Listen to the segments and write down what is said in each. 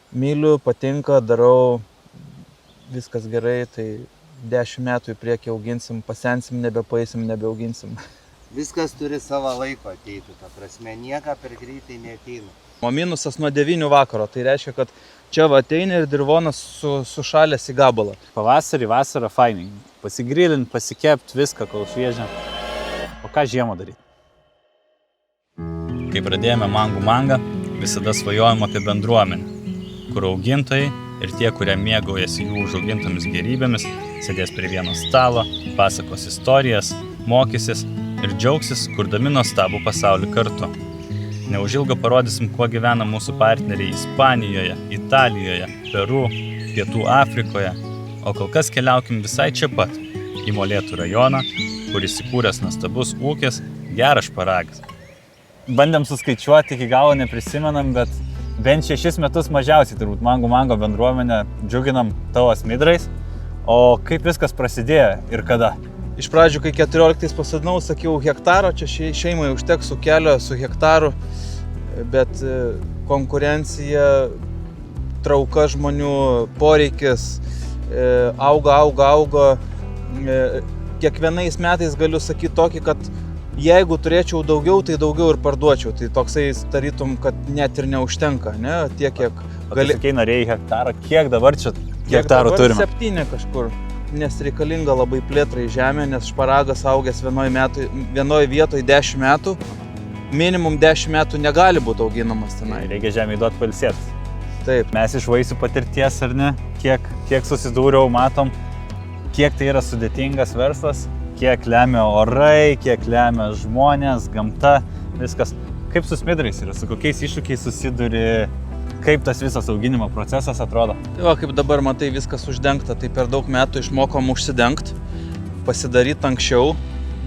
Myliu, patinka, darau, viskas gerai, tai 10 metų į priekį auginsim, pasensim, nebepaisim, nebeauginsim. Viskas turi savo laiko ateiti, ta prasme, nieka per greitai neateina. O minusas nuo 9 vakaro, tai reiškia, kad čia va ateini ir dirvonas sušalęs į gabalą. Pavasarį, vasarą fainai. Pasigrilint, pasikept viską, kol šviežia. O ką žiemą daryti? Kai pradėjome mangą, visada svajojom apie bendruomenę, kur augintojai ir tie, kurie mėgaujasi jų užaugintomis gerybėmis, sėdės prie vieno stalo, pasakos istorijas, mokysis ir džiaugsis, kurdami nuostabų pasaulį kartu. Neužilgo parodysim, kuo gyvena mūsų partneriai Ispanijoje, Italijoje, Peru, Pietų Afrikoje, o kol kas keliaukim visai čia pat, į Molėtų rajoną, kur įsikūręs nuostabus ūkis Geras Šparagas. Bandėm suskaičiuoti, iki galo neprisimenam, bet bent 6 metus mažiausiai turbūt mango bendruomenę džiuginam tavo smidrais. O kaip viskas prasidėjo ir kada? Iš pradžių, kai 14 pasodinau, sakiau hektaro, čia šeimai užteks ūkelio su hektaru, bet konkurencija, trauka žmonių, poreikis auga. Kiekvienais metais galiu sakyti tokį, kad jeigu turėčiau daugiau, tai daugiau ir parduočiau. Tai toksai tarytum, kad net ir neužtenka, ne? Tiek, kiek gali... Sakei, norėjai hektarą, kiek dabar čia hektarų turime? 7 kažkur, nes reikalinga labai plėtrai žemė, nes šparagas augęs vienoje vietoje 10 metų, minimum 10 metų negali būti auginamas tenai. Reikia žemėje duoti pailsėti. Taip. Mes iš vaisių patirties, ar ne? Kiek susidūriau, matom, kiek tai yra sudėtingas verslas, kiek lemia orai, kiek lemia žmonės, gamta, viskas. Kaip su smidrais yra, su kokiais iššūkiais susiduri, kaip tas visas auginimo procesas atrodo? Tai va, kaip dabar matai, viskas uždengta, tai per daug metų išmokom užsidengti, pasidaryti anksčiau,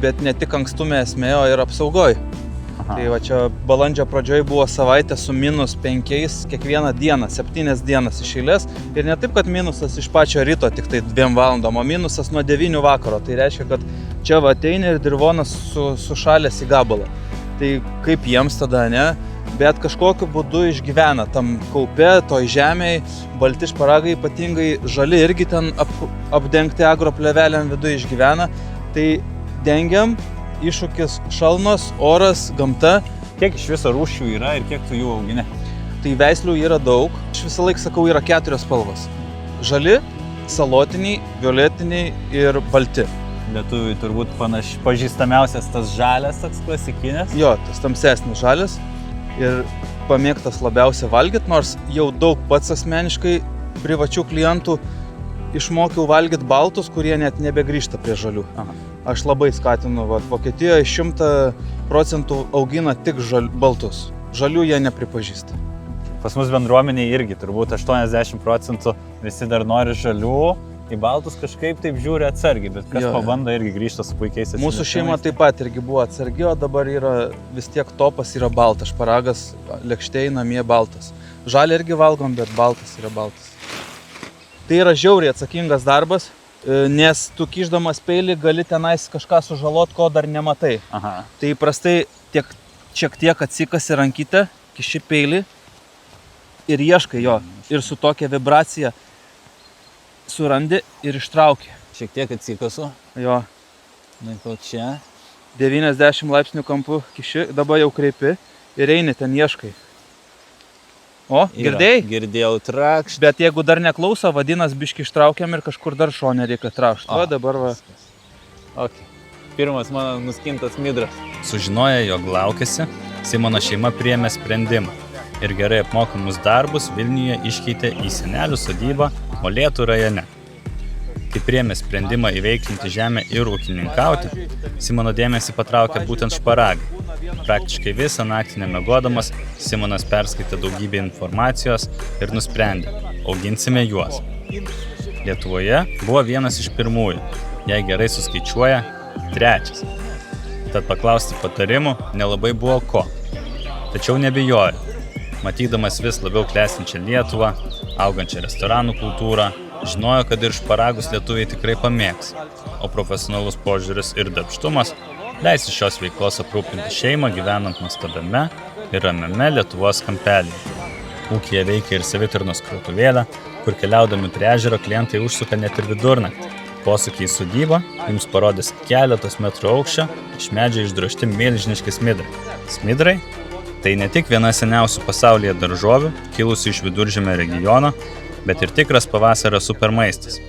bet ne tik ankstume esmė, o ir apsaugoj. Aha. Tai va čia balandžio pradžioj buvo savaitė su -5 kiekvieną dieną, 7 dienas iš eilės. Ir ne taip, kad minusas iš pačio ryto tik tai 2 valandom, o minusas nuo 9 vakaro. Tai reiškia, kad čia va ateini ir dirvonas sušalęs į gabalą. Tai kaip jiems tada, ne? Bet kažkokiu būdu išgyvena tam kaupe, toj žemėj, balti šparagai ypatingai, žali irgi ten apdengti agroplevelėm viduje išgyvena. Tai dengiam. Iššūkis šalnos, oras, gamta. Kiek iš viso rūšių yra ir kiek tu jų augini? Tai veislių yra daug. Aš visą laiką sakau, yra 4 spalvos. Žali, salotiniai, violetiniai ir balti. Lietuviui turbūt pažįstamiausias tas žalias, toks klasikinis. Jo, tas tamsesnis žalias ir pamėgtas labiausiai valgyti, nors jau daug pats asmeniškai privačių klientų išmokiau valgyti baltus, kurie net nebegrįžta prie žalių. Aha. Aš labai skatinu, Vokietijoje 100% augina tik baltus. Žalių jie nepripažįsta. Pas mus bendruomeniai irgi turbūt 80% visi dar nori žalių, į baltus kažkaip taip žiūri atsargiai, bet kas pabando irgi grįžta su puikiais atsilikimais. Mūsų šeima taip pat irgi buvo atsargi, o dabar yra vis tiek topas yra baltas, šparagas, lėkštėj namie baltas. Žalį irgi valgom, bet baltas yra baltas. Tai yra žiauriai atsakingas darbas. Nes tu kišdamas peilį gali tenais kažką sužalot, ko dar nematai. Aha. Tai įprastai šiek tiek atsikasi rankytę, kiši peilį ir ieškai jo. Ir su tokia vibracija surandi ir ištrauki. Šiek tiek atsikasu. Jo. Laikau čia. 90 laipsnių kampu kiši, dabar jau kreipi ir eini ten ieškai. O, girdėjai? Girdėjau trakšt. Bet jeigu dar neklauso, vadinas biškį ištraukiam ir kažkur dar šone reikia traukti. Va dabar va. Ok. Pirmas mano nuskintas smidras. Sužinoję, jog laukiasi, Simono šeima priėmė sprendimą ir gerai apmokamus darbus Vilniuje iškeitė į senelių sodybą Molėtų rajone. Kai priėmė sprendimą įveiklinti žemę ir ūkininkauti, Simono dėmesį patraukė būtent šparagai. Praktiškai visą naktį nemiegodamas, Simonas perskaitė daugybę informacijos ir nusprendė, auginsime juos. Lietuvoje buvo vienas iš pirmųjų, jei gerai suskaičiuoja, 3. Tad paklausti patarimų nelabai buvo ko. Tačiau nebijojo. Matydamas vis labiau klestinčią Lietuvą, augančią restoranų kultūrą, žinojo, kad ir šparagus lietuviai tikrai pamėgs, o profesionalus požiūris ir darbštumas leis iš šios veiklos aprūpinti šeimą gyvenant nuostabiame ir ramiame Lietuvos kampelyje. Ūkyje veikia ir savitarnos krautuvėlė, kur keliaudami prie ežero klientai užsuka net ir vidurnaktį. Posūkiai į sodybą jums parodys keletos metrų aukščio iš medžio išdrožti milžiniški smidrai. Smidrai – tai ne tik viena seniausių pasaulyje daržovių, kilusi iš Viduržemio regiono, bet ir tikras pavasario supermaistas.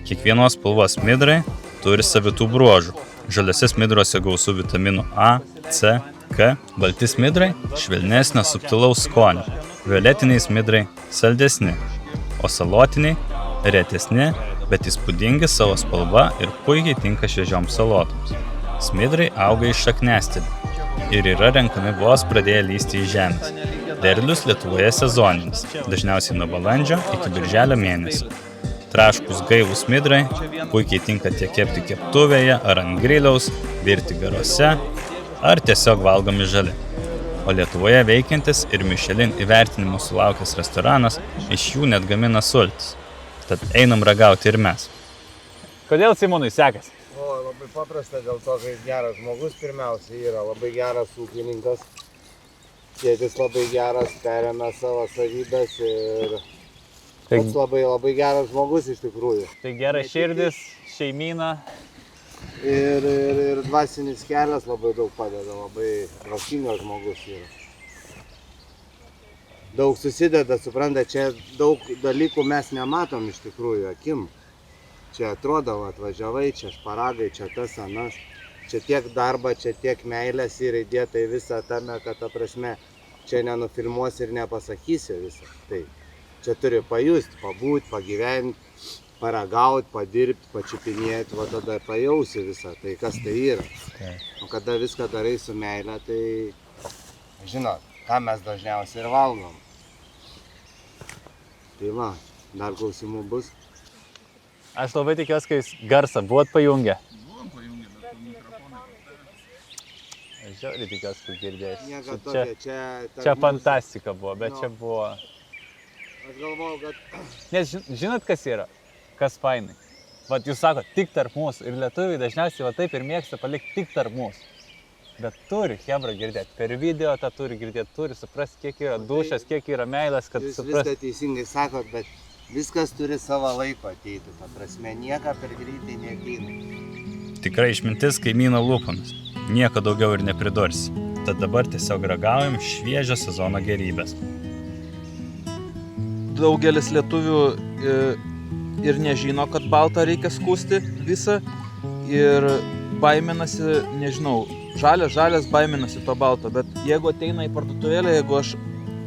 Kiekvienos spalvos smidrai turi savitų bruožų. Žaliose smidrose gausu vitaminų A, C, K. Balti smidrai – švelnesnio subtilaus skonio. Violetiniai smidrai – saldesni, o salotiniai – retesni, bet įspūdingi savo spalva ir puikiai tinka šviežioms salotoms. Smidrai auga iš šakniastiebių ir yra renkami vos pradėję lysti į žemės. Derlius Lietuvoje sezoninis, dažniausiai nuo balandžio iki birželio mėnesio. Traškus gaivūs smidrai puikiai tinka tiek kepti keptuvėje ar ant griliaus, virti garuose ar tiesiog valgomi žali. O Lietuvoje veikiantis ir Michelin įvertinimų sulaukęs restoranas iš jų net gamina sultis. Tad einam ragauti ir mes. Kodėl Simonui sekasi? Labai paprasta, dėl to, kad jis geras žmogus pirmiausia yra, labai geras ūkininkas. Tėtis labai geras, perėmė savo savybės ir pats labai geras žmogus iš tikrųjų. Tai gera širdis, šeimyna. Ir dvasinis kelias labai daug padeda, labai dvasingas žmogus yra. Daug susideda, supranta, čia daug dalykų mes nematom iš tikrųjų akim. Čia atrodo, atvažiavai, čia šparagai, čia tas anas. Čia tiek darba, čia tiek meilės yra įdėta į visą tame, kad ta prasme, čia nenufilmuosi ir nepasakysi visą. Tai čia turi pajusti, pabūt, pagyventi, paragauti, padirbti, pačiupinėti, va tada pajausi visą, tai kas tai yra. O kada viską darai su meile, tai žinot, ką mes dažniausiai ir valgom. Tai va, dar klausimų bus. Aš labai tikiuosi, kai jūs garsą buvot pajungę. Buvom pajungę, bet mikrofoną nepatekęs. Aš žiauriai tikiuosi, kad girdėsiu. Nieka tokia, Čia fantastika buvo, bet čia buvo... Aš galvojau, kad... Nes žinot, kas yra? Kas fainai? Vat jūs sakot, tik tarp mūsų. Ir lietuviai dažniausiai va taip ir mėgsta palikti tik tarp mūsų. Bet turi chebra girdėti. Per video tą turi girdėti, turi suprasti, kiek yra dušas, kiek yra meilės, kad jūs suprasti. viską teisingai sakot, bet viskas turi savo laiko ateiti. Ta prasme, nieka per greitai neateina. Tikrai išmintis kaimyno lūpomis. Nieko daugiau ir nepridursi. Tad dabar tiesiog ragaujam šviežio sezono gerybės. Daugelis lietuvių ir nežino, kad baltą reikia skusti visą ir baiminasi, nežinau, žalias baiminasi to balto, bet jeigu ateina į parduotuvėlę, jeigu aš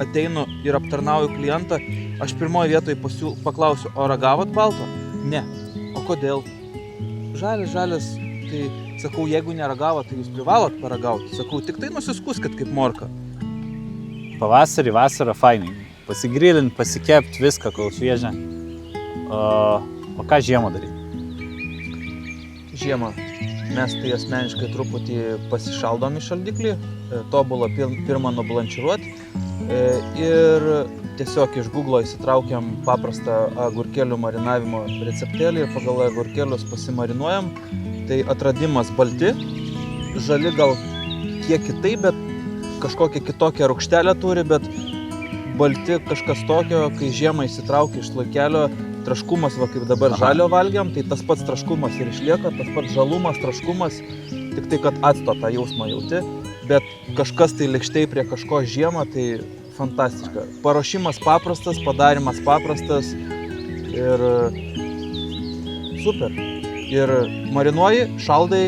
ateinu ir aptarnauju klientą, aš pirmoje vietoje paklausiu, o ragavot balto? Ne. O kodėl? Žalias, tai sakau, jeigu neragavot, tai jūs privalot paragauti. Sakau, tik tai nusiskuskit kaip morka. Pavasarį, vasarą fainai. Pasigrilint, pasikepti viską, kol šviežia. O ką žiemą daryti? Žiemą mes tai asmeniškai truputį pasišaldom į šaldiklį, tobulą pirmą nublančiruoti ir tiesiog iš Google'o įsitraukiam paprastą agurkėlių marinavimo receptėlį ir pagal agurkėlius pasimarinuojam. Tai atradimas balti, žali gal kiek kitaip, bet kažkokią kitokią rūgštelę turi, bet balti kažkas tokio, kai žiemą įsitraukia iš laikelio, traškumas, va kaip dabar žalio valgiam, tai tas pats traškumas ir išlieka, tas pats žalumas, traškumas, tik tai, kad acto tą jausmą jauti, bet kažkas tai lėkštei prie kažko žiemą, tai fantastiška. Paruošimas paprastas, padarimas paprastas ir super. Ir marinuoji, šaldai,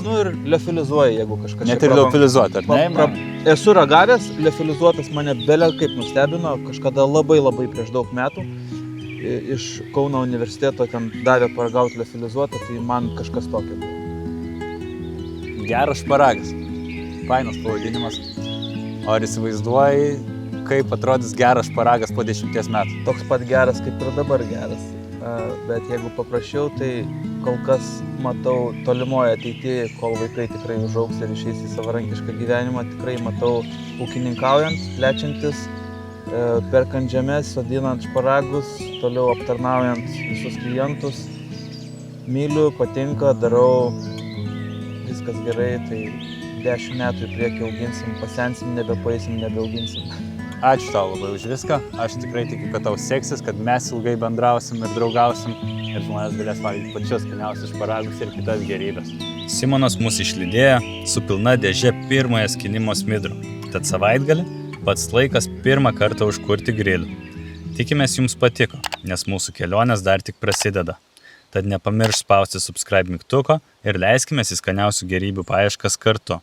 ir liofilizuoji, jeigu kažkas čia net ir liofilizuoti, ar ne? Esu ragavęs, liofilizuotas mane bele kaip nustebino, kažkada labai prieš daug metų. Iš Kauno universiteto ten davė paragauti liofilizuotą, tai man kažkas tokio. Geras šparagas. Fainas pavadinimas. O ar įsivaizduoji, kaip atrodys geras šparagas po 10 metų? Toks pat geras, kaip ir dabar geras. Bet jeigu paprašiau, tai kol kas matau tolimoje ateityje, kol vaikai tikrai užaugs ir išeis į savarankišką gyvenimą, tikrai matau ūkininkaujant, plečiantis, perkant žemės, sodinant šparagus, toliau aptarnaujant visus klientus. Myliu, patinka, darau, viskas gerai, tai 10 metų į priekį auginsim, pasensim, nebepaisim, nebeauginsim. ačiū tau labai už viską. Aš tikrai tikiu, kad tau seksis, kad mes ilgai bendrausim ir draugausim ir žmonės galės valgyti pačius skaniausius šparagus ir kitas gerybės. Simonas mus išlydėjo su pilna dėžė pirmojo skinimo smidrų. Tad savaitgalį pats laikas pirmą kartą užkurti grilių. Tikimės jums patiko, nes mūsų kelionės dar tik prasideda. Tad nepamiršk spausti subscribe mygtuko ir leiskimės į skaniausių gerybių paieškas kartu.